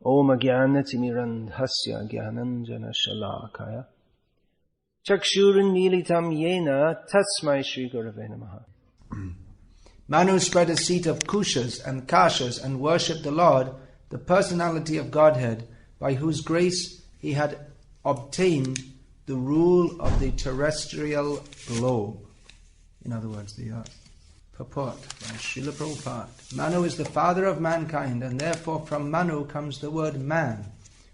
Om Jnanatimirandhasya Jnananjana Shalakaya Chakshurunmilitam Yena Tasmai Shri Gurave Namaha. Manu spread a seat of kushas and kashas and worshipped the Lord, the personality of Godhead, by whose grace he had obtained the rule of the terrestrial globe. In other words, the earth. Purport by Srila Prabhupada. Manu is the father of mankind, and therefore from Manu comes the word man,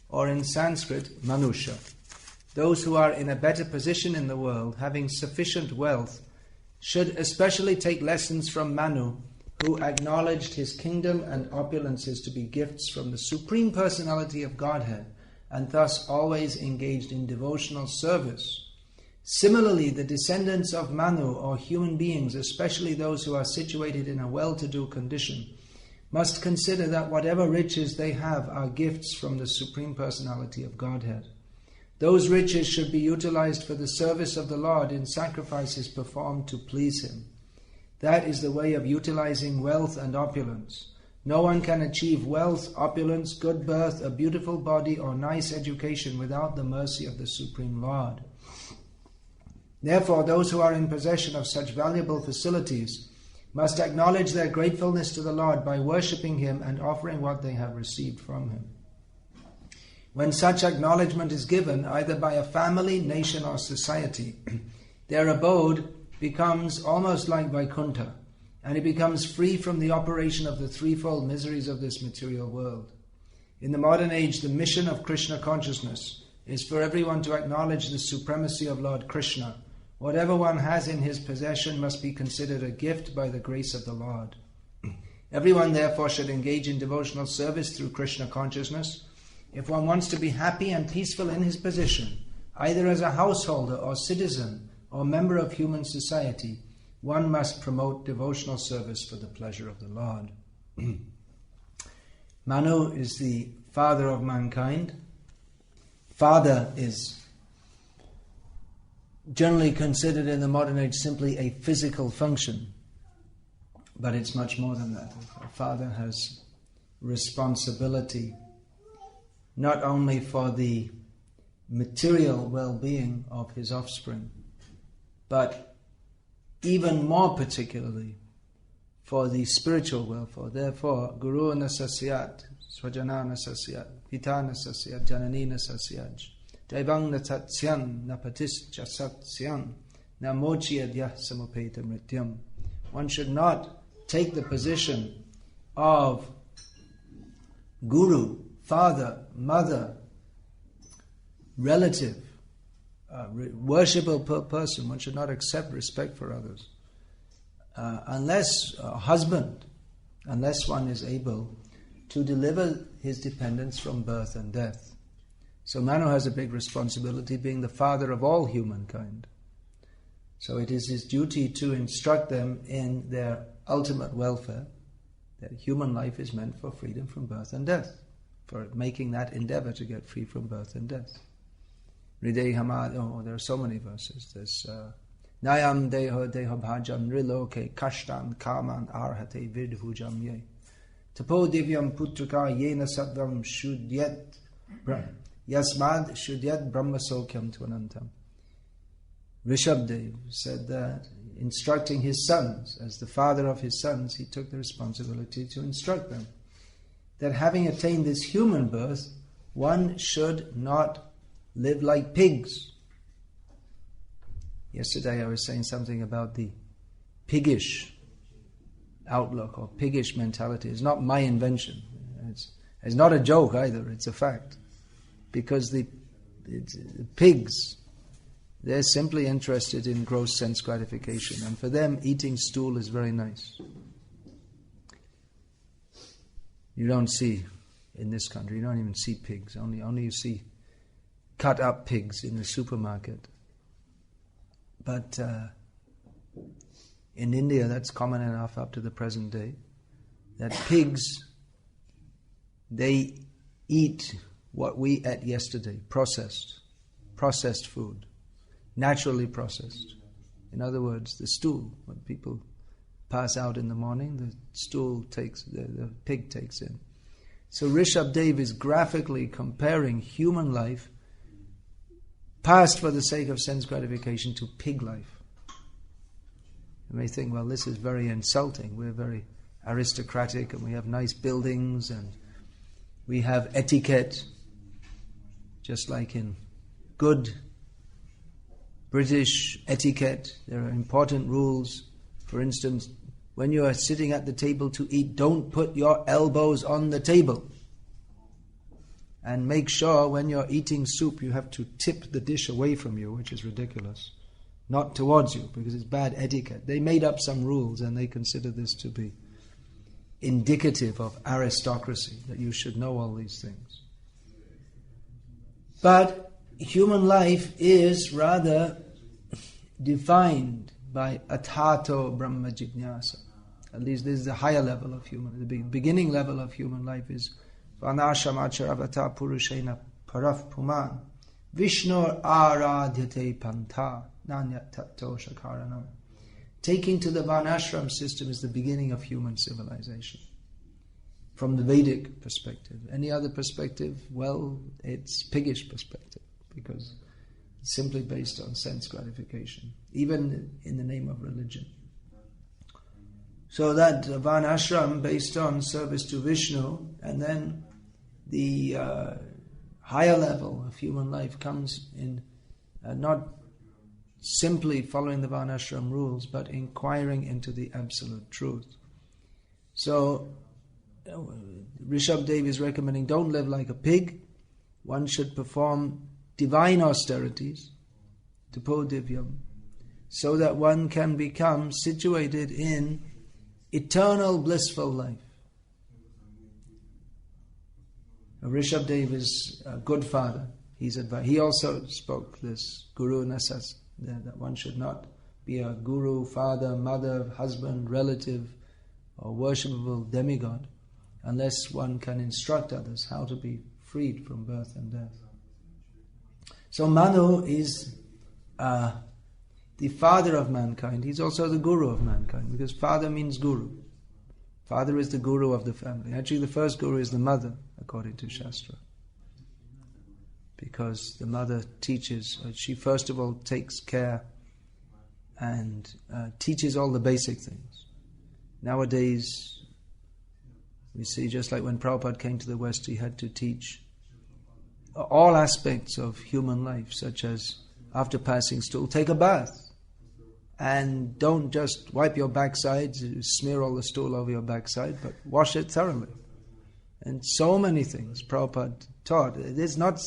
or in Sanskrit, Manusha. Those who are in a better position in the world, having sufficient wealth, should especially take lessons from Manu, who acknowledged his kingdom and opulences to be gifts from the Supreme Personality of Godhead, and thus always engaged in devotional service. Similarly, the descendants of Manu, or human beings, especially those who are situated in a well-to-do condition, must consider that whatever riches they have are gifts from the Supreme Personality of Godhead. Those riches should be utilized for the service of the Lord in sacrifices performed to please Him. That is the way of utilizing wealth and opulence. No one can achieve wealth, opulence, good birth, a beautiful body, or nice education without the mercy of the Supreme Lord. Therefore, those who are in possession of such valuable facilities must acknowledge their gratefulness to the Lord by worshipping Him and offering what they have received from Him. When such acknowledgement is given, either by a family, nation, or society, their abode becomes almost like Vaikuntha, and it becomes free from the operation of the threefold miseries of this material world. In the modern age, the mission of Krishna consciousness is for everyone to acknowledge the supremacy of Lord Krishna. Whatever one has in his possession must be considered a gift by the grace of the Lord. Everyone therefore should engage in devotional service through Krishna consciousness. If one wants to be happy and peaceful in his position, either as a householder or citizen or member of human society, one must promote devotional service for the pleasure of the Lord. Manu is the father of mankind. Father is generally considered in the modern age simply a physical function, but it's much more than that. A father has responsibility not only for the material well-being of his offspring, but even more particularly for the spiritual welfare. Therefore, Guru nasasyat, Swajana nasasyat, Pita nasasyat, Janani nasasyat, Daivang natatsyan, napatis jasatsyan, namochiyadyah samupeta mrityam. One should not take the position of guru, father, mother, relative, worshipable person. One should not accept respect for others. Unless husband, unless one is able to deliver his dependents from birth and death. So Manu has a big responsibility, being the father of all humankind. So it is his duty to instruct them in their ultimate welfare, that human life is meant for freedom from birth and death, for making that endeavor to get free from birth and death. There are so many verses. There's Nayam deho deho bhajam riloke kashtan kaman arhate vidhujam ye. Tapo divyam putrika yena sattvam shudyat yasmad shudyat brahmasokyam tvanantam. Rishabdev said that, instructing his sons, as the father of his sons, he took the responsibility to instruct them that having attained this human birth, one should not live like pigs. Yesterday I was saying something about the piggish outlook or piggish mentality. It's not my invention. It's not a joke either, it's a fact. Because the pigs, they're simply interested in gross sense gratification, and for them eating stool is very nice. You don't see, in this country, you don't even see pigs. Only you see cut up pigs in the supermarket. But in India, that's common enough up to the present day, that pigs, they eat what we ate yesterday, processed food, naturally processed. In other words, the stool, what people pass out in the morning, the pig takes in. So Rishabdev is graphically comparing human life passed for the sake of sense gratification to pig life. You may think, well, this is very insulting. We're very aristocratic and we have nice buildings and we have etiquette, just like in good British etiquette. There are important rules. For instance, when you are sitting at the table to eat, don't put your elbows on the table. And make sure when you're eating soup, you have to tip the dish away from you, which is ridiculous. Not towards you, because it's bad etiquette. They made up some rules and they consider this to be indicative of aristocracy, that you should know all these things. But human life is rather defined by atato brahma jijnasa. At least this is the higher level of human. The beginning level of human life is vanashamacharabhata purushena paraf puman vishnur aradhyate pantha nanyat tato shakaranam. Taking to the varnashram system is the beginning of human civilization. From the Vedic perspective. Any other perspective, well, it's piggish perspective, because it's simply based on sense gratification, even in the name of religion. So that varnashram based on service to Vishnu, and then the higher level of human life comes in not simply following the varnashram rules, but inquiring into the absolute truth. So Rishabdev is recommending, don't live like a pig. One should perform divine austerities, tapo divyam, so that one can become situated in eternal blissful life. Rishabdev is a good father. He also spoke this Guru Nasas, that one should not be a guru, father, mother, husband, relative, or worshipable demigod, unless one can instruct others how to be freed from birth and death. So Manu is the father of mankind. He's also the guru of mankind, because father means guru. Father is the guru of the family. Actually, the first guru is the mother, according to Shastra. Because the mother teaches, she first of all takes care and teaches all the basic things. Nowadays, we see, just like when Prabhupada came to the West, he had to teach all aspects of human life, such as after passing stool, take a bath. And don't just wipe your backside, smear all the stool over your backside, but wash it thoroughly. And so many things Prabhupada taught. It is not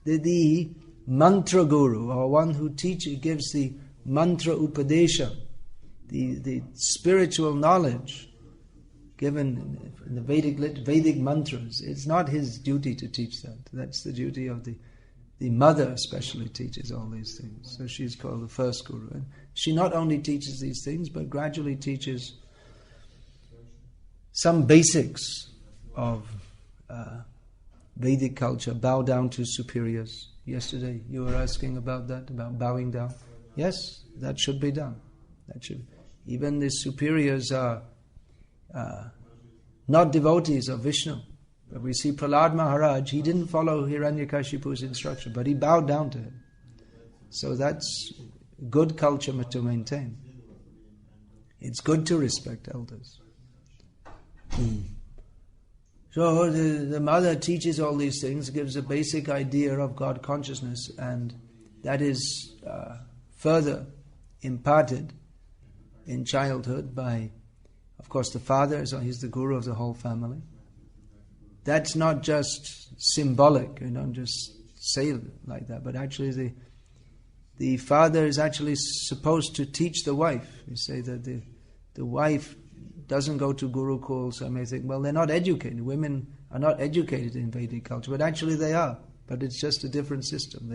the mantra guru, or one who gives the mantra upadesha, the spiritual knowledge given in the Vedic mantras. It's not his duty to teach that. That's the duty of the mother, especially teaches all these things. So she's called the first guru. And she not only teaches these things, but gradually teaches some basics of Vedic culture. Bow down to superiors. Yesterday you were asking about that, about bowing down. Yes, that should be done. Even the superiors are not devotees of Vishnu. But we see Prahlad Maharaj, he didn't follow Hiranyakashipu's instruction, but he bowed down to him. So that's good culture to maintain. It's good to respect elders. So the mother teaches all these things, gives a basic idea of God consciousness, and that is further imparted in childhood by, of course, the father. So he's the guru of the whole family. That's not just symbolic. You don't just say it like that, but actually the father is actually supposed to teach the wife. You say that the wife doesn't go to Gurukul, so I may think, well, they're not educated. Women are not educated in Vedic culture, but actually they are. But it's just a different system.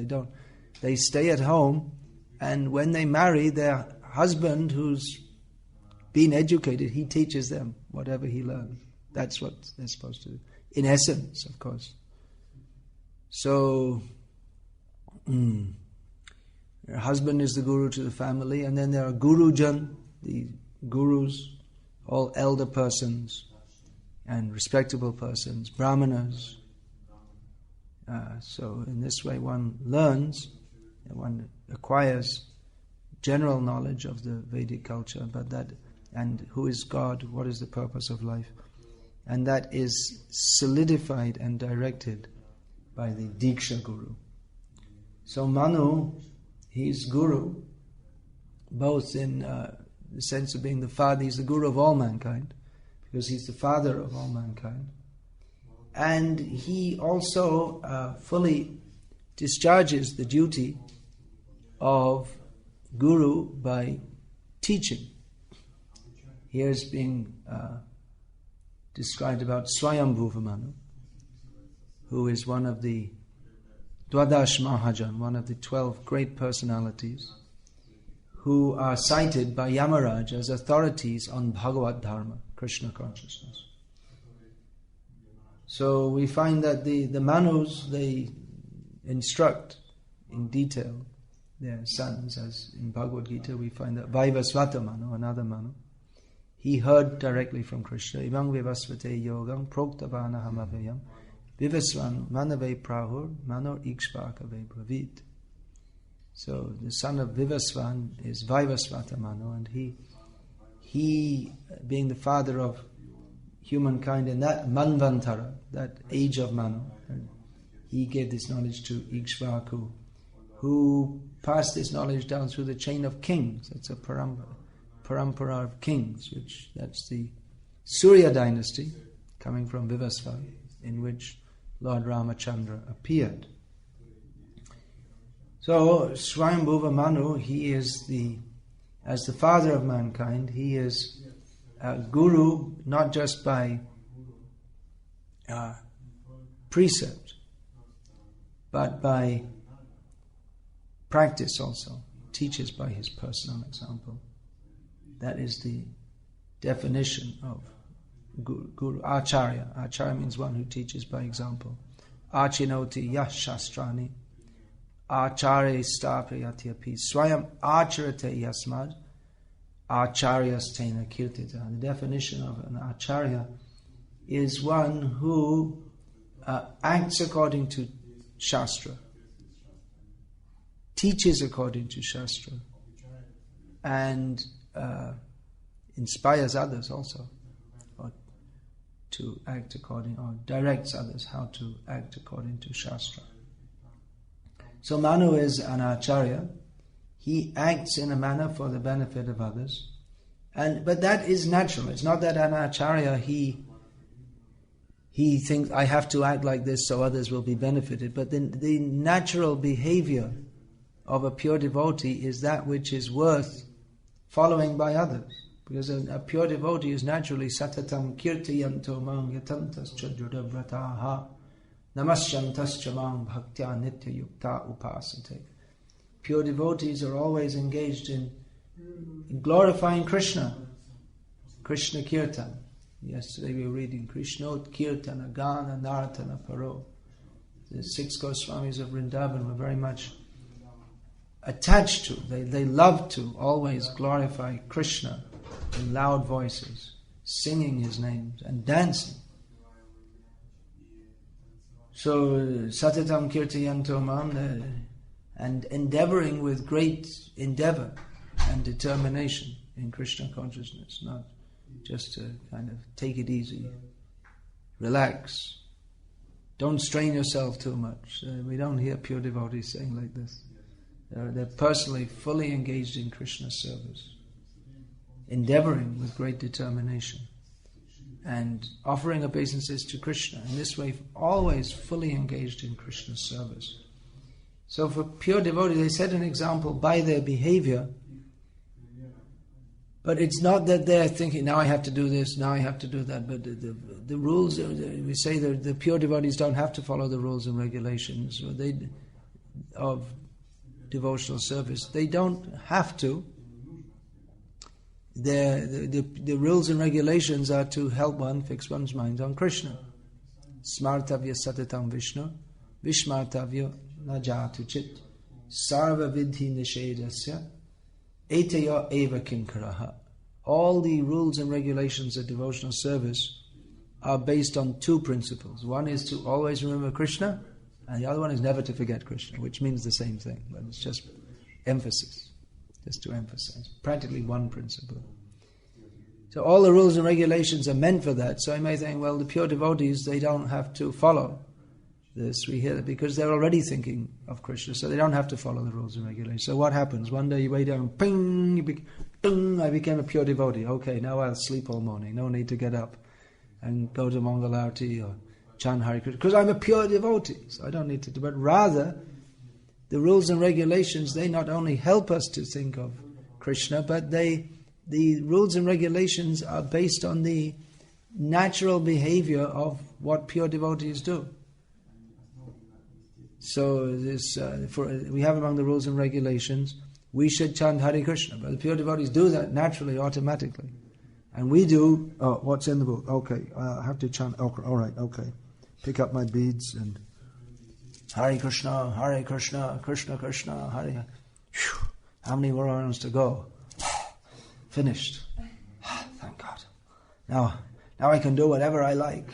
They stay at home, and when they marry, their husband, who's been educated, he teaches them whatever he learned. That's what they're supposed to do. In essence, of course. So, your husband is the guru to the family, and then there are gurujan, the gurus, all elder persons and respectable persons, brahmanas. So in this way one learns, one acquires general knowledge of the Vedic culture, and who is God, what is the purpose of life, and that is solidified and directed by the Diksha Guru. So Manu, he's Guru, both in the sense of being the father, he's the Guru of all mankind, because he's the father of all mankind. And he also fully discharges the duty of Guru by teaching. Here is being described about Swayambhuva Manu, who is one of the Dwadash Mahajan, one of the 12 great personalities, who are cited by Yamaraj as authorities on Bhagavad Dharma, Krishna consciousness. So we find that the Manus, they instruct in detail their sons, as in Bhagavad-gita we find that Vaivasvata Manu, another Manu, he heard directly from Krishna. Ivang vivasvate yogam proktavana hamavayam vivasvan manave prahur manor ikshvakave bravit. So the son of Vivasvan is Vaivasvata Manu, and he being the father of humankind in that Manvantara, that age of Manu, and he gave this knowledge to Ikshvaku, who passed this knowledge down through the chain of kings. That's a parampara of kings, that's the Surya dynasty, coming from Vivasvan, in which Lord Ramachandra appeared. So Swayambhuva Manu, he is as the father of mankind, he is a guru not just by precept, but by practice also. Teaches by his personal example. That is the definition of guru. Acharya. Acharya means one who teaches by example. Achinoti yash shastrani acharya stapayati api swayam acharate yasmad acharyastena kirtita. The definition of an acharya is one who acts according to Shastra, teaches according to Shastra, and inspires others also, or to act according, or directs others how to act according to Shastra. So Manu is an acharya. He acts in a manner for the benefit of others, but that is natural. It's not that an acharya he thinks I have to act like this so others will be benefited. But the natural behavior of a pure devotee is that which is worth following by others. Because a pure devotee is naturally satatam kirtiyanto mang yatantascha judavrataha namasyantascha mang bhaktya nitya yukta upasate. Pure devotees are always engaged in glorifying Krishna kirtan. Yesterday we were reading Krishnot Kirtana Gana Nartana Paro. The 6 Goswamis of Vrindavan were very much attached to, they loved to always glorify Krishna in loud voices, singing his names and dancing. So Satatam Kirtayanto Mam, and endeavoring with great endeavor and determination in Krishna consciousness, not just to kind of take it easy, relax, don't strain yourself too much. We don't hear pure devotees saying like this. They're personally fully engaged in Krishna's service, endeavoring with great determination and offering obeisances to Krishna. In this way, always fully engaged in Krishna's service. So for pure devotees, they set an example by their behavior. But it's not that they're thinking, now I have to do this, now I have to do that. But the rules, we say that the pure devotees don't have to follow the rules and regulations of devotional service. They don't have to. The rules and regulations are to help one fix one's mind on Krishna. Smartavya satatam Vishnu, Vishmartavya najatu chit, sarva vidhi nishedasya, etaya eva kinkaraha. All the rules and regulations of devotional service are based on two principles. One is to always remember Krishna, and the other one is never to forget Krishna, which means the same thing, but it's just emphasis, just to emphasize. Practically one principle. So all the rules and regulations are meant for that. So I may think, well, the pure devotees, they don't have to follow this. We hear that because they're already thinking of Krishna, so they don't have to follow the rules and regulations. So what happens? One day you wake up and ping, ding, I became a pure devotee. Okay, now I'll sleep all morning. No need to get up and go to Mangalarti or chant Hare Krishna, because I'm a pure devotee, so I don't need to do. But rather, the rules and regulations, they not only help us to think of Krishna, but the rules and regulations are based on the natural behavior of what pure devotees do. So we have among the rules and regulations, we should chant Hare Krishna, but the pure devotees do that naturally, automatically. And we do, what's in the book? Okay, I have to chant, all right, okay. Pick up my beads and Hare Krishna, Krishna Krishna, Hare. Whew, how many more rounds to go? Finished. Thank God. Now I can do whatever I like.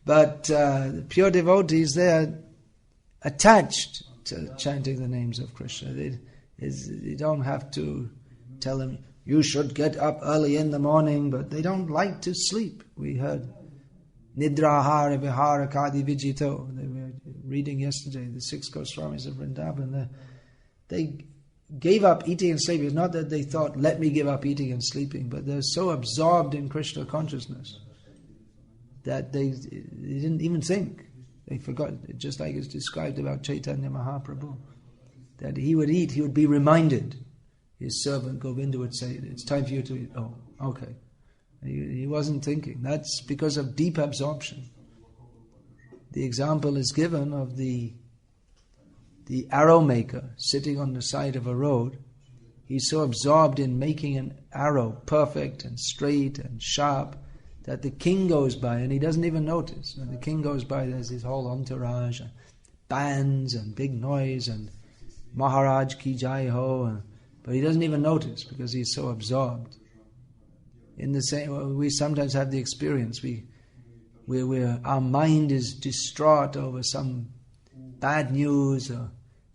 But the pure devotees, they're attached to chanting the names of Krishna. They don't have to tell them, you should get up early in the morning, but they don't like to sleep. We heard Nidrahara Vihara Kadi Vijito. They were reading yesterday, the 6 Goswamis of Vrindavan. They gave up eating and sleeping. It's not that they thought, let me give up eating and sleeping, but they're so absorbed in Krishna consciousness that they didn't even think. They forgot, just like it's described about Chaitanya Mahaprabhu, that he would eat, he would be reminded. His servant Govinda would say, it's time for you to eat. Oh, okay. He wasn't thinking. That's because of deep absorption. The example is given of the arrow maker sitting on the side of a road. He's so absorbed in making an arrow perfect and straight and sharp that the king goes by and he doesn't even notice. When the king goes by, there's his whole entourage, and bands and big noise and Maharaj ki jai ho, but he doesn't even notice because he's so absorbed. In the same, we sometimes have the experience where our mind is distraught over some bad news,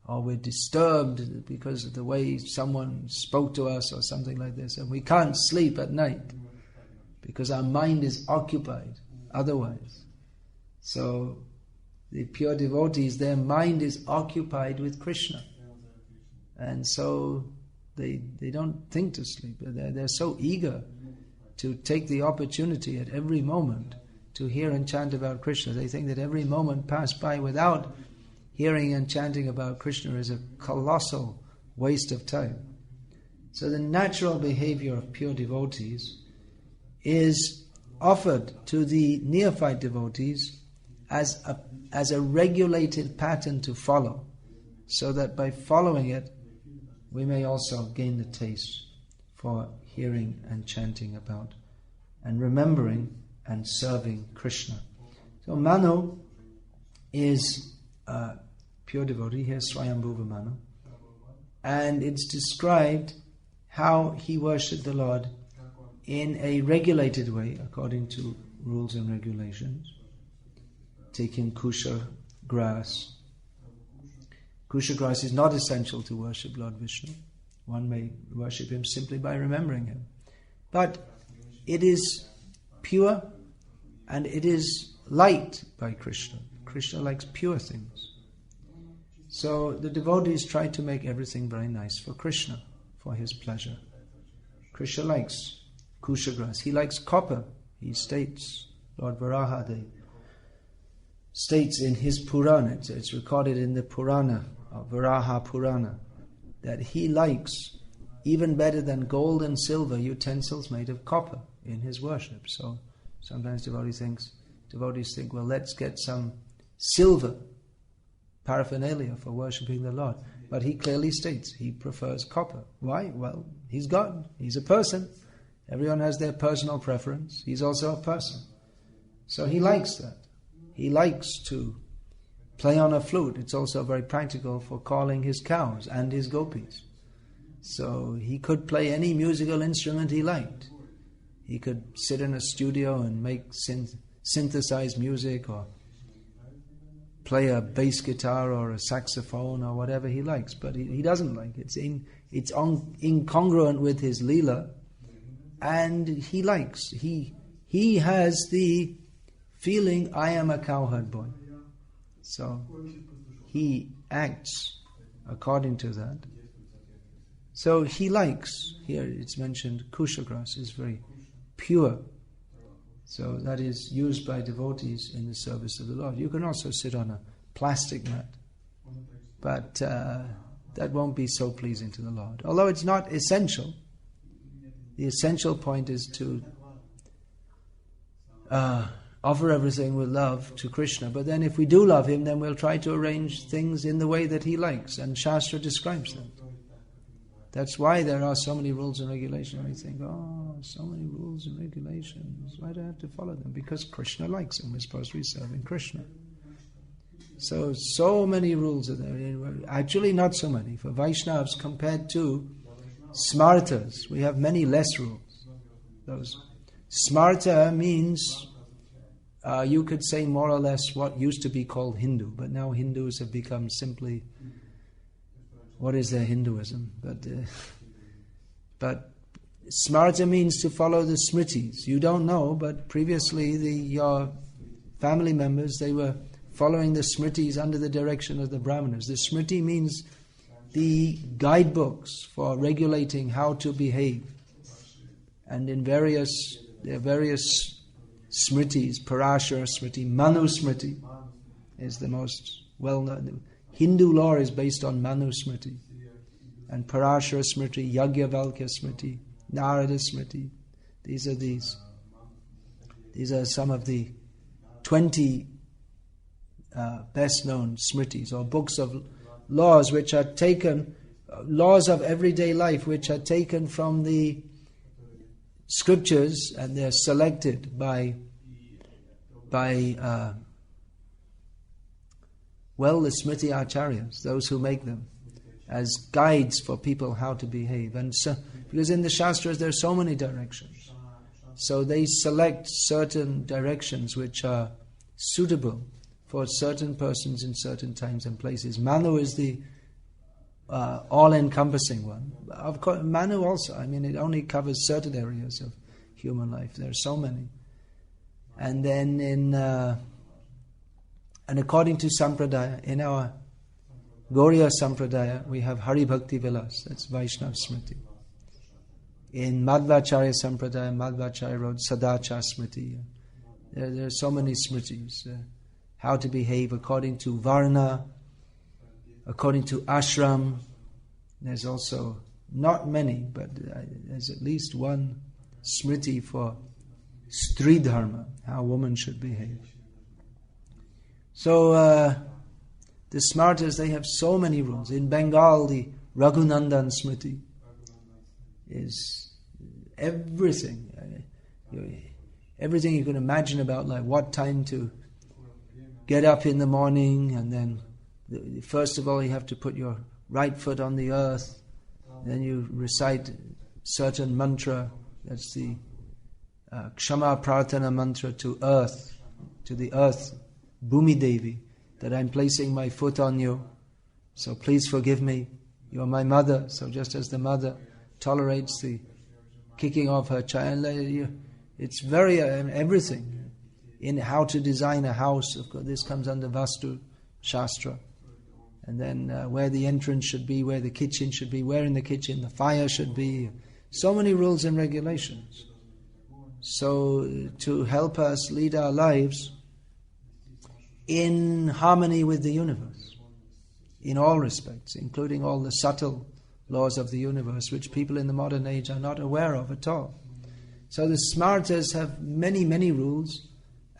or we're disturbed because of the way someone spoke to us or something like this, and we can't sleep at night because our mind is occupied otherwise. So the pure devotees, their mind is occupied with Krishna, and so they don't think to sleep. They're so eager to take the opportunity at every moment to hear and chant about Krishna. They think that every moment passed by without hearing and chanting about Krishna is a colossal waste of time. So the natural behavior of pure devotees is offered to the neophyte devotees as a regulated pattern to follow, so that by following it, we may also gain the taste for hearing and chanting about and remembering and serving Krishna. So Manu is a pure devotee. Here's Swayambhuva Manu. And it's described how he worshipped the Lord in a regulated way, according to rules and regulations. Taking kusha grass. Kusha grass is not essential to worship Lord Vishnu. One may worship him simply by remembering him. But it is pure and it is liked by Krishna. Krishna likes pure things. So the devotees try to make everything very nice for Krishna, for his pleasure. Krishna likes kusha grass. He likes copper. He states, Lord Varahadev states in his Purana, it's recorded in the Purana, Varaha Purana, that he likes even better than gold and silver utensils made of copper in his worship. So sometimes devotees think, well, let's get some silver paraphernalia for worshipping the Lord. But he clearly states he prefers copper. Why? Well, he's God. He's a person. Everyone has their personal preference. He's also a person. So he likes that. He likes to play on a flute. It's also very practical for calling his cows and his gopis. So he could play any musical instrument he liked. He could sit in a studio and make synthesize music, or play a bass guitar or a saxophone or whatever he likes, but he doesn't like it. It's incongruent with his Leela, and he likes. He has the feeling, I am a cowherd boy. So he acts according to that. So he likes, here it's mentioned, kusha grass is very pure. So that is used by devotees in the service of the Lord. You can also sit on a plastic mat, but that won't be so pleasing to the Lord. Although it's not essential. The essential point is to offer everything with love to Krishna. But then if we do love Him, then we'll try to arrange things in the way that He likes. And Shastra describes that. That's why there are so many rules and regulations. We think, oh, so many rules and regulations. Why do I have to follow them? Because Krishna likes them. We're supposed to be serving Krishna. So many rules are there. Actually, not so many. For Vaishnavas, compared to Smartas, we have many less rules. Those Smarta means, you could say more or less what used to be called Hindu, but now Hindus have become simply, what is their Hinduism? But Smarta means to follow the Smritis. You don't know, but previously your family members, they were following the Smritis under the direction of the Brahmanas. The Smriti means the guidebooks for regulating how to behave. And there are various Smritis, Parashara Smriti, Manu Smriti is the most well-known. Hindu law is based on Manu Smriti. And Parashara Smriti, Yagyavalkya Smriti, Narada Smriti. These are some of the 20 best known Smritis, or books of laws which are taken, laws of everyday life which are taken from the scriptures, and they're selected by the Smriti Acharyas, those who make them, as guides for people how to behave. And so, because in the Shastras there are so many directions, so they select certain directions which are suitable for certain persons in certain times and places. Manu is the all-encompassing one. Of course, Manu also, it only covers certain areas of human life. There are so many. And then and according to Sampradaya, in our Gauriya Sampradaya, we have Hari Bhakti Vilas, that's Vaishnava Smriti. In Madhvacharya Sampradaya, Madhvacharya wrote Sadachar Smriti. There are so many Smritis. How to behave according to Varna, according to Ashram. There's also not many, but there's at least one Smriti for Stri Dharma, how women should behave. So the Smartas, they have so many rules. In Bengal, the Raghunandan Smriti is everything. Everything you can imagine about, like what time to get up in the morning, and then first of all you have to put your right foot on the earth, then you recite certain mantra, that's the Kshama Prarthana mantra to earth, to the earth, Bhumi Devi, that I'm placing my foot on you, so please forgive me, you're my mother. So just as the mother tolerates the kicking of her child, it's very everything. In how to design a house, of course, this comes under Vastu Shastra. And then where the entrance should be, where the kitchen should be, where in the kitchen the fire should be. So many rules and regulations. So to help us lead our lives in harmony with the universe, in all respects, including all the subtle laws of the universe, which people in the modern age are not aware of at all. So the Smartas have many, many rules,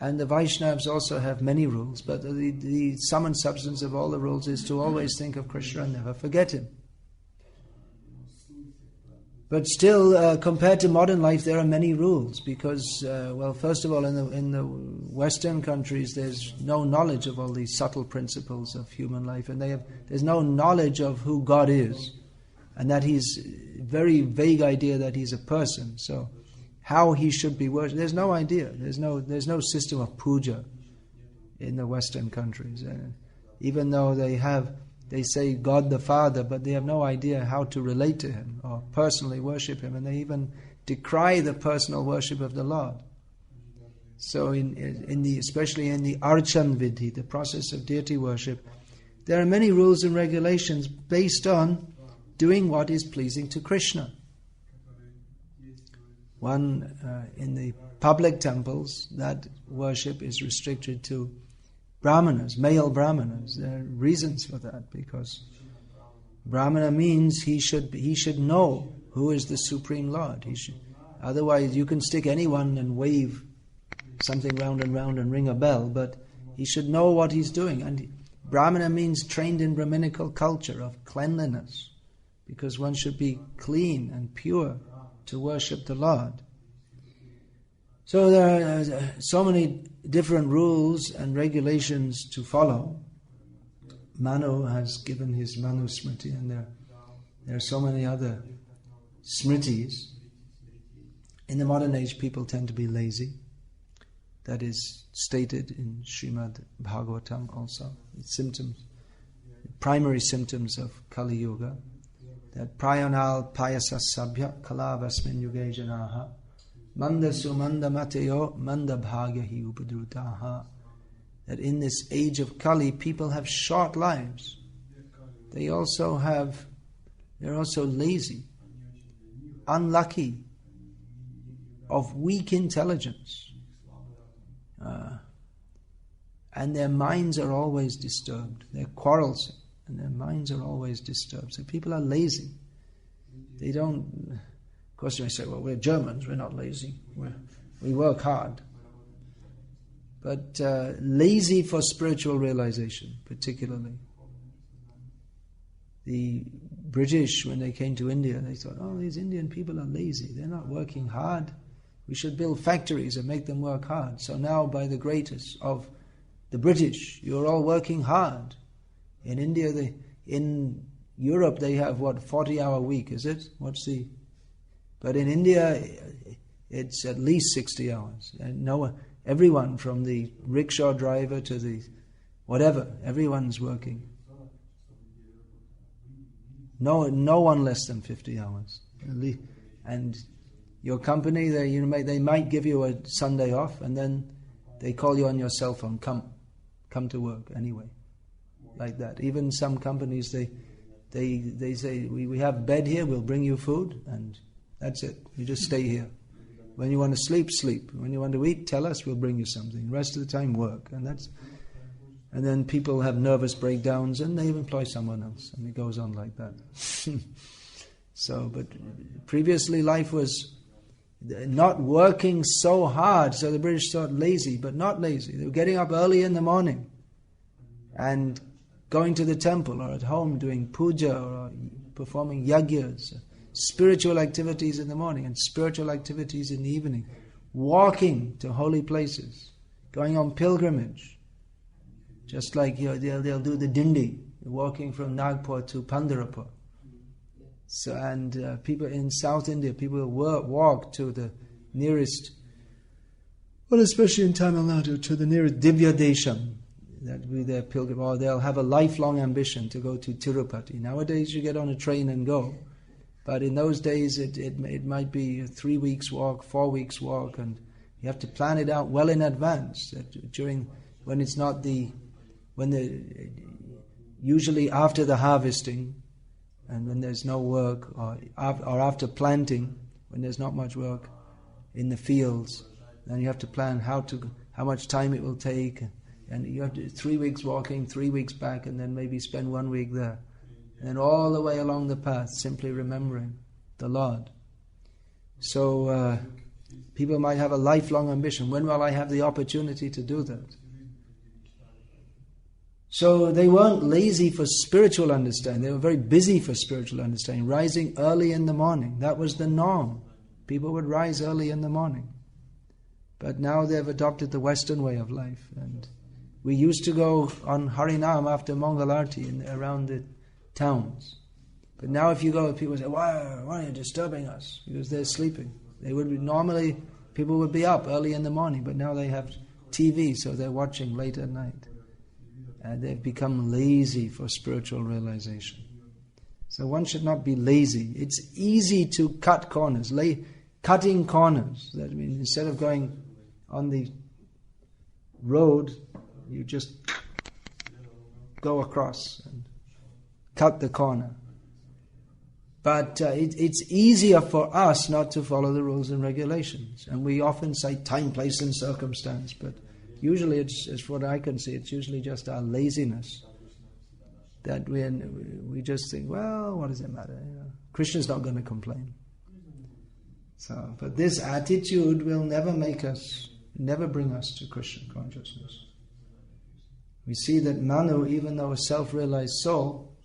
and the Vaishnavas also have many rules, but the sum and substance of all the rules is to always think of Krishna and never forget Him. But still, compared to modern life, there are many rules because, first of all, in the Western countries, there's no knowledge of all these subtle principles of human life, and there's no knowledge of who God is, and that He's very vague idea that He's a person. So how he should be worshipped. There's no idea. There's no system of puja in the Western countries. Even though they say God the Father, but they have no idea how to relate to Him or personally worship Him, and they even decry the personal worship of the Lord. So, especially in the Archan Vidhi, the process of deity worship, there are many rules and regulations based on doing what is pleasing to Krishna. One, in the public temples, that worship is restricted to Brahmanas, male Brahmanas. There are reasons for that, because Brahmana means he should know who is the Supreme Lord. Otherwise, you can stick anyone and wave something round and ring a bell, but he should know what he's doing. And Brahmana means trained in Brahminical culture of cleanliness, because one should be clean and pure to worship the Lord. So there are so many different rules and regulations to follow. Manu has given his Manu Smriti, and there are so many other Smritis. In the modern age, people tend to be lazy. That is stated in Srimad Bhagavatam also. Primary symptoms of Kali Yuga. That prayanal payasa sabhya kalavasmin yuge janaha manda sumanda mateo manda bhagyahi upadrutaha. That in this age of Kali, people have short lives. They're also lazy, unlucky, of weak intelligence. And their minds are always disturbed. They're quarrelsome, and their minds are always disturbed. So people are lazy. They don't... Of course, they say, well, we're Germans, we're not lazy. We work hard. But lazy for spiritual realization, particularly. The British, when they came to India, they thought, oh, these Indian people are lazy. They're not working hard. We should build factories and make them work hard. So now, by the greatest of the British, you're all working hard. In India, in Europe, they have 40-hour week, is it? But in India, it's at least 60 hours. And everyone from the rickshaw driver to the whatever, everyone's working. No one less than 50 hours. And your company, they might give you a Sunday off, and then they call you on your cell phone, come to work anyway. Like that. Even some companies, they say, we have bed here, we'll bring you food, and that's it. You just stay here. When you want to sleep, sleep. When you want to eat, tell us, we'll bring you something. The rest of the time, work. And then people have nervous breakdowns, and they employ someone else, and it goes on like that. But previously life was not working so hard, so the British thought lazy, but not lazy. They were getting up early in the morning and going to the temple or at home doing puja or performing yagyas, spiritual activities in the morning and spiritual activities in the evening, walking to holy places, going on pilgrimage. Just like they'll do the dindi, walking from Nagpur to Pandharpur. So, and people in South India, people will walk to the nearest, well, especially in Tamil Nadu, to the nearest Divya Desham, that be their pilgrim, or they'll have a lifelong ambition to go to Tirupati. Nowadays, you get on a train and go, but in those days, it might be a 3 weeks walk, 4 weeks walk, and you have to plan it out well in advance. Usually after the harvesting, and when there's no work, or after planting, when there's not much work in the fields, then you have to plan how much time it will take, and you have to 3 weeks walking, 3 weeks back, and then maybe spend 1 week there, and then all the way along the path, simply remembering the Lord. So people might have a lifelong ambition. When will I have the opportunity to do that? So they weren't lazy for spiritual understanding. They were very busy for spiritual understanding. Rising early in the morning. That was the norm. People would rise early in the morning. But now they've adopted the Western way of life. And we used to go on Harinam after Mangalarti around the towns. But now if you go, people say, why are you disturbing us? Because they're sleeping. They would be, normally people would be up early in the morning, but now they have TV, so they're watching late at night. And they've become lazy for spiritual realization. So one should not be lazy. It's easy to cut corners, cutting corners. That means instead of going on the road, you just go across and cut the corner. But it's easier for us not to follow the rules and regulations. And we often say time, place and circumstance, but usually it's what I can see, it's usually just our laziness. That we just think, well, what does it matter? Krishna's not going to complain. So, but this attitude will never bring us to Krishna consciousness. We see that Manu, even though a self-realized soul,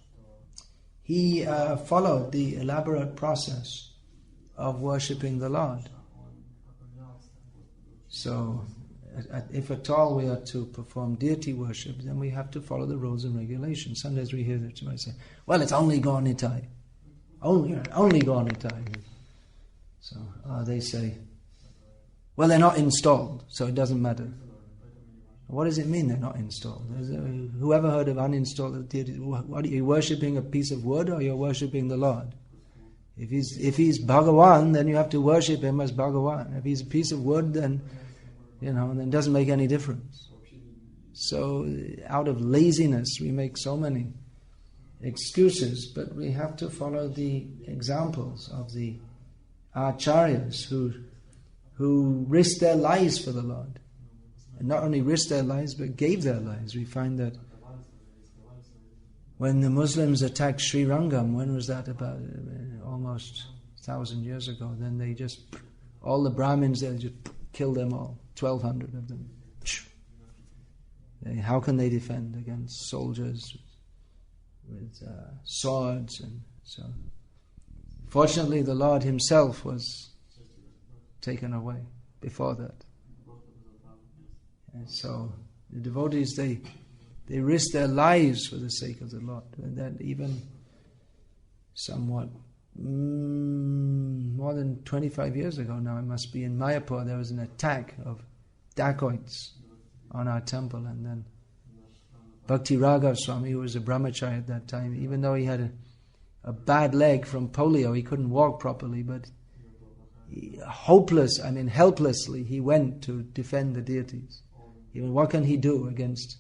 he followed the elaborate process of worshipping the Lord. So, if at all we are to perform deity worship, then we have to follow the rules and regulations. Sometimes we hear that somebody say, well, it's only Gaunitai. Only Gaunitai. So they say, well, they're not installed, so it doesn't matter. What does it mean they're not installed? Whoever heard of uninstalled deities? What are you worshipping, a piece of wood, or you're worshipping the Lord? If he's Bhagavan, then you have to worship him as Bhagavan. If he's a piece of wood, then then it doesn't make any difference. So out of laziness we make so many excuses, but we have to follow the examples of the acharyas who risked their lives for the Lord. And not only risked their lives, but gave their lives. We find that when the Muslims attacked Sri Rangam, when was that? About almost 1,000 years ago. Then they just, all the Brahmins, they just killed them all. 1,200 of them. How can they defend against soldiers with swords? And so, fortunately, the Lord Himself was taken away before that. And so the devotees, they risk their lives for the sake of the Lord. And that even somewhat more than 25 years ago now, it must be, in Mayapur, there was an attack of dacoits on our temple, and then Bhakti Raghav Swami, who was a brahmachari at that time, even though he had a bad leg from polio, he couldn't walk properly, but helplessly, he went to defend the deities. Even what can he do against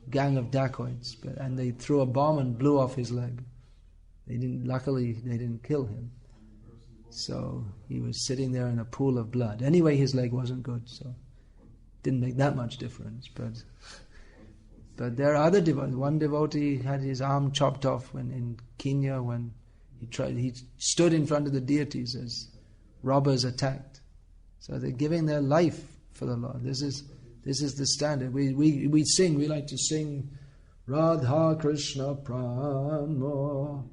a gang of dacoits? And they threw a bomb and blew off his leg. Luckily, they didn't kill him. So he was sitting there in a pool of blood. Anyway, his leg wasn't good, so didn't make that much difference. But there are other devotees. One devotee had his arm chopped off in Kenya when he stood in front of the deities as robbers attacked. So they're giving their life for the Lord. This is the standard. We like to sing Radha Krishna Pranmo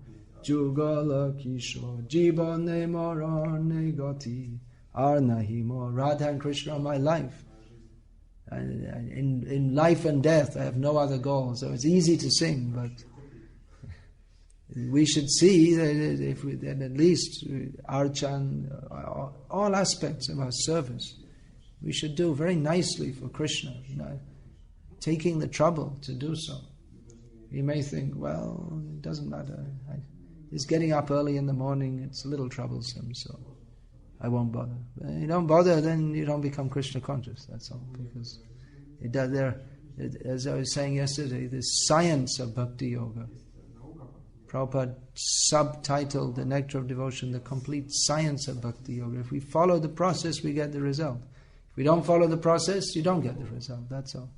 Jugala Kishore Jibane Marane Gati Arnahimo. Radha and Krishna are my life. And in life and death I have no other goal. So it's easy to sing, but we should see that at least Archan, all aspects of our service, we should do very nicely for Krishna, taking the trouble to do so. You may think, well, it doesn't matter. Just getting up early in the morning, it's a little troublesome, so I won't bother. When you don't bother, then you don't become Krishna conscious, that's all. Because as I was saying yesterday, the science of Bhakti Yoga, Prabhupada subtitled The Nectar of Devotion, the complete science of Bhakti Yoga. If we follow the process, we get the result. If we don't follow the process, you don't get the result, that's all.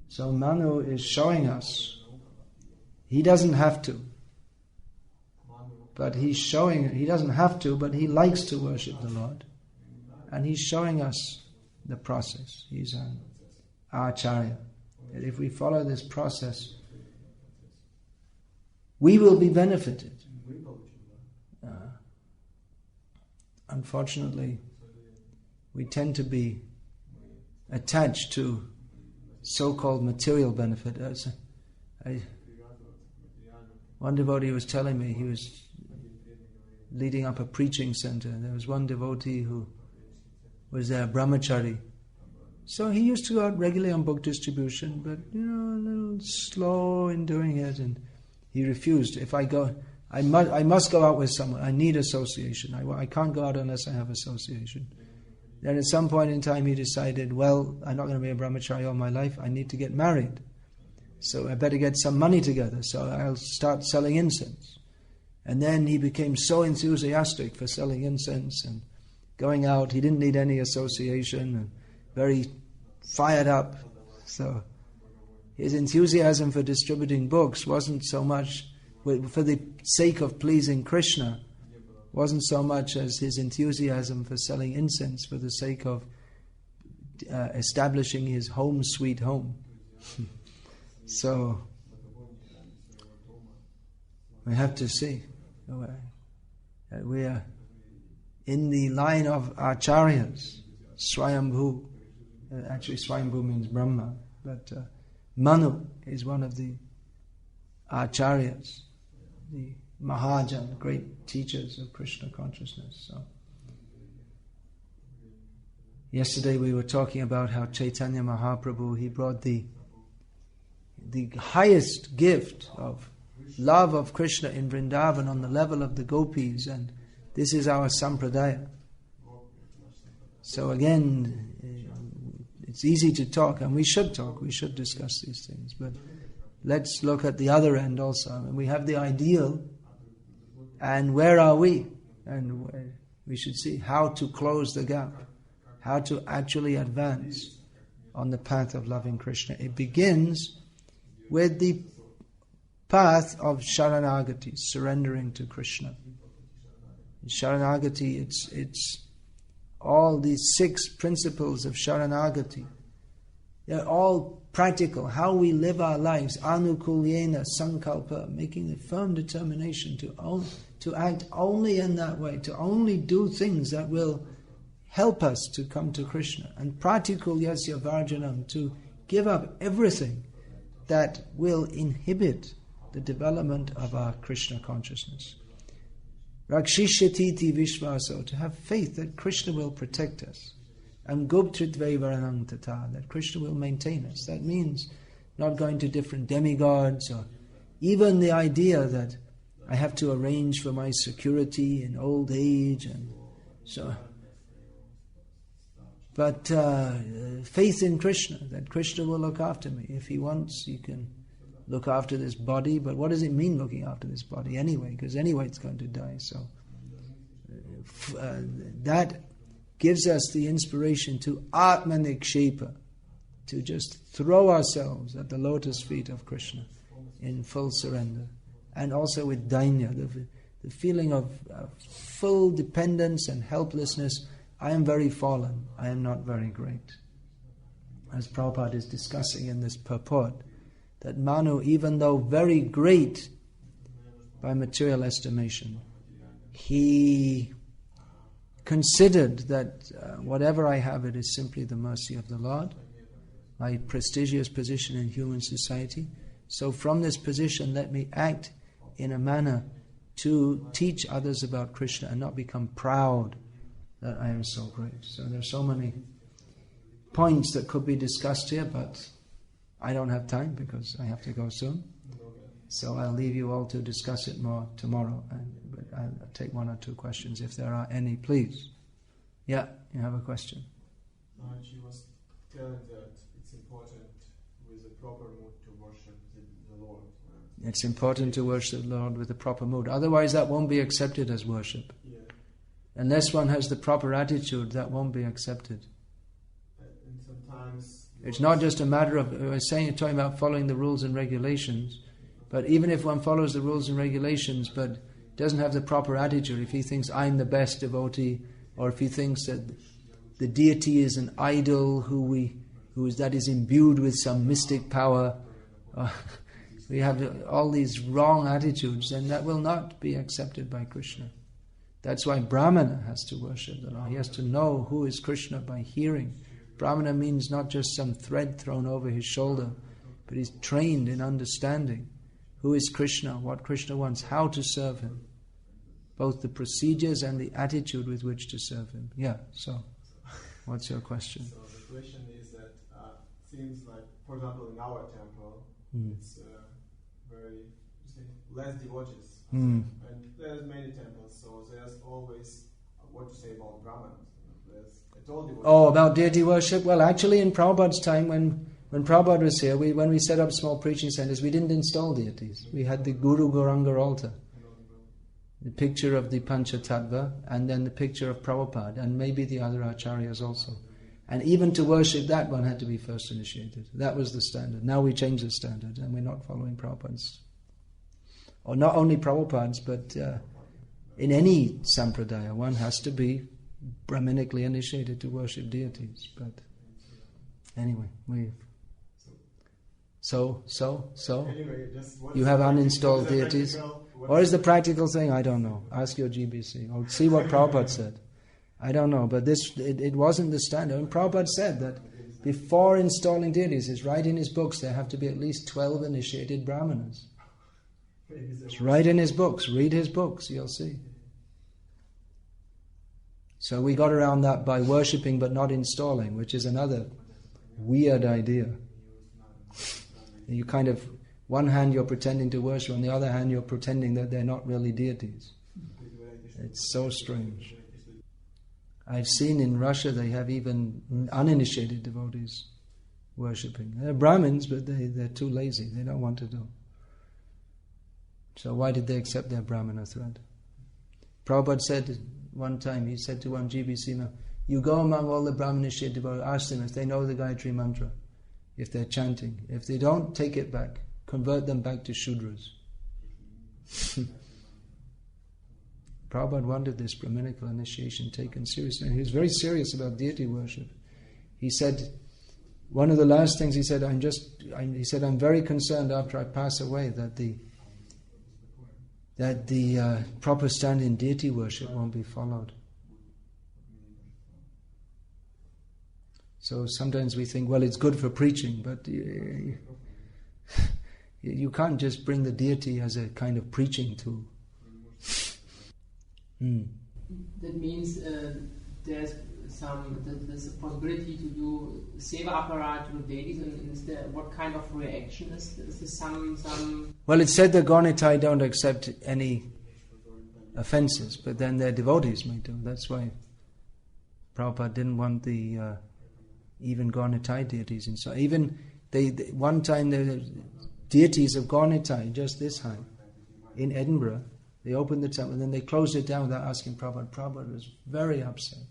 So Manu is showing us he doesn't have to. But he doesn't have to, but he likes to worship the Lord. And he's showing us the process. He's an acharya. That if we follow this process, we will be benefited. Unfortunately, we tend to be attached to so-called material benefit. One devotee was telling me, he was leading up a preaching center. There was one devotee who was there, brahmachari. So he used to go out regularly on book distribution, but a little slow in doing it, and he refused. If I go, I must go out with someone. I need association. I can't go out unless I have association. Then at some point in time he decided, well, I'm not going to be a brahmachari all my life. I need to get married. So I better get some money together. So I'll start selling incense. And then he became so enthusiastic for selling incense and going out. He didn't need any association, and very fired up. So his enthusiasm for distributing books wasn't so much for the sake of pleasing Krishna, wasn't so much as his enthusiasm for selling incense for the sake of establishing his home sweet home. So we have to see that we are in the line of acharyas. Swayambhu, actually Swayambhu means Brahma, but Manu is one of the acharyas, the Mahajan, great teachers of Krishna consciousness. So, yesterday we were talking about how Chaitanya Mahaprabhu, he brought the highest gift of love of Krishna in Vrindavan on the level of the gopis, and this is our sampradaya. So again, it's easy to talk, and we should talk, we should discuss these things, but let's look at the other end also. And we have the ideal, and where are we? And we should see how to close the gap, how to actually advance on the path of loving Krishna. It begins with the path of Sharanagati, surrendering to Krishna. In Sharanagati, it's all these 6 principles of Sharanagati. They're all practical, how we live our lives, anukulyena sankalpa, making a firm determination to act only in that way, to only do things that will help us to come to Krishna. And pratikulyasya varjanam, to give up everything that will inhibit the development of our Krishna consciousness. Rakshishyatiti vishvaso, to have faith that Krishna will protect us. And goptritve varanam tata, that Krishna will maintain us. That means not going to different demigods, or even the idea that I have to arrange for my security in old age, and so. But faith in Krishna, that Krishna will look after me. If he wants, he can look after this body, but what does it mean looking after this body anyway? Because anyway it's going to die. So that gives us the inspiration to atmanikshepa, to just throw ourselves at the lotus feet of Krishna in full surrender. And also with dainya, the feeling of full dependence and helplessness. I am very fallen, I am not very great. As Prabhupada is discussing in this purport, that Manu, even though very great by material estimation, he considered that whatever I have, it is simply the mercy of the Lord, my prestigious position in human society. So from this position, let me act in a manner to teach others about Krishna and not become proud that I am so great. So there are so many points that could be discussed here, but I don't have time because I have to go soon. So I'll leave you all to discuss it more tomorrow. But I'll take 1 or 2 questions if there are any, please. Yeah, you have a question? She was telling that it's important with a proper mood to worship the Lord. It's important to worship the Lord with a proper mood. Otherwise that won't be accepted as worship. Yeah. Unless one has the proper attitude, that won't be accepted. And sometimes it's not just a matter of, I was talking about following the rules and regulations, but even if one follows the rules and regulations but doesn't have the proper attitude, if he thinks I'm the best devotee, or if he thinks that the deity is an idol that is imbued with some mystic power, we have all these wrong attitudes, then that will not be accepted by Krishna. That's why Brahmana has to worship the Lord. He has to know who is Krishna by hearing. Brahmana means not just some thread thrown over his shoulder, but he's trained in understanding who is Krishna, what Krishna wants, how to serve him. both the procedures and the attitude with which to serve him. Yeah, so, what's your question? So the question is that seems like, for example, in our temple, it's very less devotees, and there's many temples, so there's always what to say about Brahmans. There's at all devotees. Oh, about deity worship? Well, actually, in Prabhupada's time, when Prabhupada was here, when we set up small preaching centers, we didn't install deities. We had the Guru Gauranga altar, the picture of the Panchatattva, and then the picture of Prabhupada, and maybe the other acharyas also. And even to worship that, one had to be first initiated. That was the standard. Now we change the standard, and we're not following Prabhupada's. Or not only Prabhupada's, but in any sampradaya, one has to be Brahminically initiated to worship deities. But anyway, So? Anyway, You have uninstalled deities? What is the practical thing? I don't know. Ask your GBC. Or see what Prabhupada said. I don't know, but it wasn't the standard. And Prabhupada said that before installing deities, it's right in his books, there have to be at least 12 initiated brahmanas. It's right in his books. Read his books, you'll see. So we got around that by worshipping but not installing, which is another weird idea. You kind of, one hand you're pretending to worship, on the other hand you're pretending that they're not really deities. It's so strange. I've seen in Russia they have even uninitiated devotees worshipping. They're Brahmins, but they're too lazy. They don't want to do. So why did they accept their Brahmana thread? Prabhupada said one time, he said to one GBC, you go among all the Brahman-initiated devotees, ask them if they know the Gayatri Mantra, if they're chanting. If they don't, take it back. Convert them back to Shudras. Prabhupada wanted this Brahminical initiation taken seriously. And he was very serious about deity worship. He said, one of the last things he said, I'm very concerned after I pass away that the proper stand in deity worship won't be followed. So sometimes we think, well, it's good for preaching, but you can't just bring the deity as a kind of preaching tool. That means there's a possibility to do seva apparat to deities, and is there, what kind of reaction is there some? Well, it's said that Gaunitai don't accept any offences, but then their devotees may do. That's why Prabhupada didn't want the even Gaunitai deities. And so even one time the deities of Gaunitai, just this high, in Edinburgh, they opened the temple and then they closed it down without asking Prabhupada. Prabhupada was very upset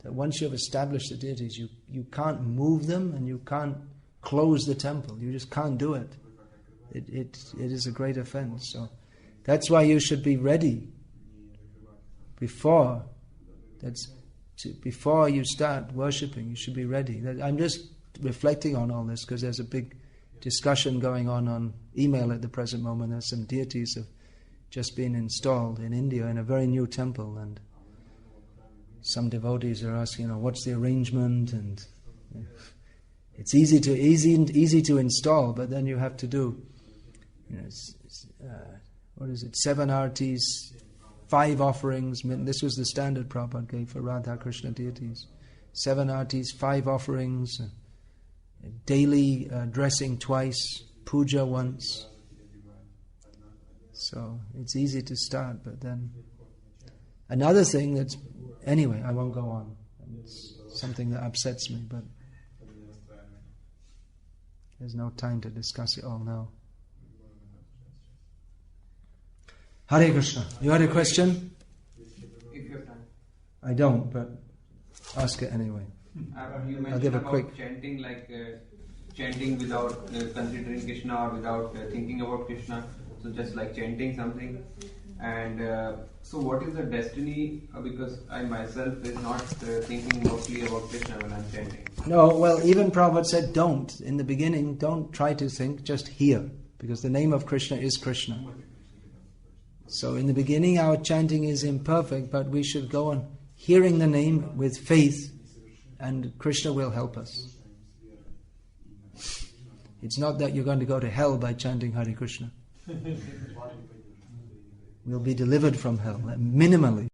that once you have established the deities, you can't move them and you can't close the temple. You just can't do it. It is a great offense. So that's why you should be ready before you start worshipping. You should be ready. I'm just reflecting on all this because there's a big discussion going on email at the present moment. There's some deities have just been installed in India in a very new temple, and some devotees are asking, what's the arrangement? And it's easy to install, but then you have to do, 7 artis, 5 offerings. This was the standard Prabhupada gave for Radha Krishna deities. 7 artis, 5 offerings, daily dressing twice, puja once. So it's easy to start, but then another thing anyway, I won't go on. It's something that upsets me, but there's no time to discuss it all now. Hare Krishna. You had a question? If you have time. I don't, but ask it anyway. You mentioned I'll give a about quick chanting, chanting without considering Krishna or without thinking about Krishna. So just like chanting something. And so what is the destiny? Because I myself is not thinking mostly about Krishna when I'm chanting. No, well, even Prabhupada said don't. In the beginning, don't try to think, just hear. Because the name of Krishna is Krishna. So in the beginning our chanting is imperfect, but we should go on hearing the name with faith, and Krishna will help us. It's not that you're going to go to hell by chanting Hare Krishna. we'll be delivered from hell, minimally.